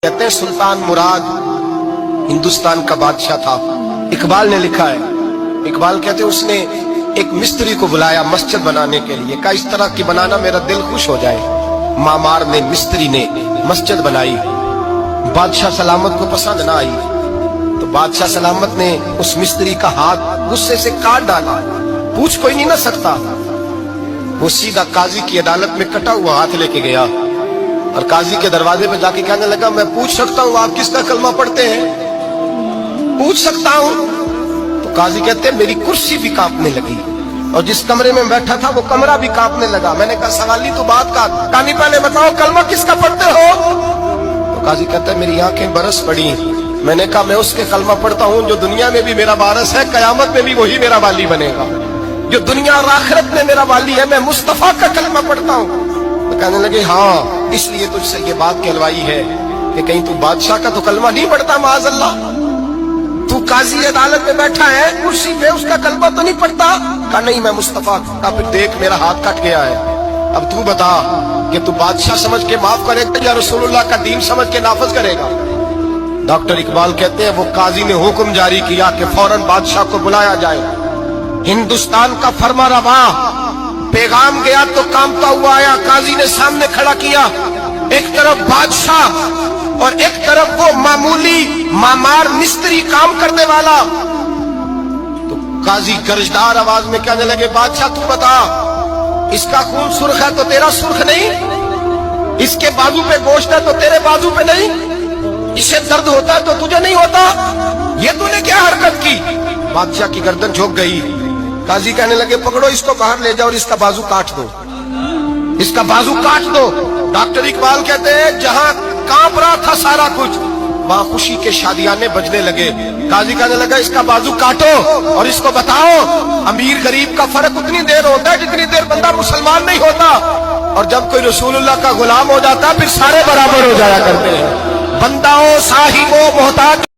कहते हैं सुल्तान मुराद हिंदुस्तान का बादशाह था। इकबाल ने लिखा है, इकबाल कहते हैं उसने एक मिस्त्री को बुलाया मस्जिद बनाने के लिए, कहा इस तरह की बनाना मेरा दिल खुश हो जाए। मामार ने, मिस्त्री ने मस्जिद बनाई। बादशाह सलामत को पसंद ना आई तो बादशाह सलामत ने उस मिस्त्री का हाथ गुस्से से काट डाला। पूछ कोई नहीं ना सकता। वो सीधा काजी की अदालत में कटा हुआ हाथ लेके गया और काजी के दरवाजे पे जाके कहने लगा, मैं पूछ सकता हूँ आप किसका कलमा पढ़ते हैं? पूछ सकता हूँ? तो काजी कहते मेरी कुर्सी भी कांपने लगी और जिस कमरे में बैठा था वो कमरा भी कांपने लगा। मैंने कहा सवाली तो बात का, कहानी पहले बताओ कलमा किसका पढ़ते हो? तो काजी कहता है मेरी आंखें बरस पड़ी। मैंने कहा मैं उसके कलमा पढ़ता हूँ जो दुनिया में भी मेरा वारिस है, कयामत में भी वही मेरा वाली बनेगा। जो दुनिया और आखिरत में मेरा वाली है, मैं मुस्तफा का कलमा पढ़ता हूँ। तो कहने लगे हाँ, इसलिए तुझसे ये बात कहलवाई है कि कहीं तू बादशाह का तो कलमा नहीं पढ़ता माज़अल्लाह। तू काजी अदालत में बैठा है कुर्सी पे, उसका कलमा तो नहीं पढ़ता? कहा नहीं, मैं मुस्तफा का। फिर देख मेरा हाथ कट गया है, अब तू बता कि तू बादशाह समझ के माफ करेगा या रसूलुल्लाह का दीन समझ के नाफिज करेगा? डॉक्टर इकबाल कहते हैं वो काजी ने हुक्म जारी किया कि फौरन बादशाह को बुलाया जाए। हिंदुस्तान का फरमा रवा पैगाम गया तो कांपता हुआ आया। काजी ने सामने खड़ा किया, एक तरफ बादशाह और एक तरफ वो मामूली मामार मिस्त्री काम करने वाला। तो काजी गरजदार आवाज में कहने लगे, बादशाह तू बता, इसका खून सुर्ख है तो तेरा सुर्ख नहीं? इसके बाजू पे गोश्त है तो तेरे बाजू पे नहीं? इसे दर्द होता है तो तुझे नहीं होता? ये तूने क्या हरकत की? बादशाह की गर्दन झुक गई। काजी कहने लगे पकड़ो इसको, बाहर ले जाओ और इसका बाजू काट दो, इसका बाजू काट दो। डॉक्टर इकबाल कहते हैं जहां कांप रहा था सारा कुछ, वहां खुशी के शादियाने बजने लगे। काजी कहने लगा इसका बाजू काटो और इसको बताओ अमीर गरीब का फर्क उतनी देर होता है जितनी देर बंदा मुसलमान नहीं होता, और जब कोई रसूलुल्लाह का गुलाम हो जाता फिर सारे बराबर हो जाया करते हैं। बंदाओं साहिबो मोहताज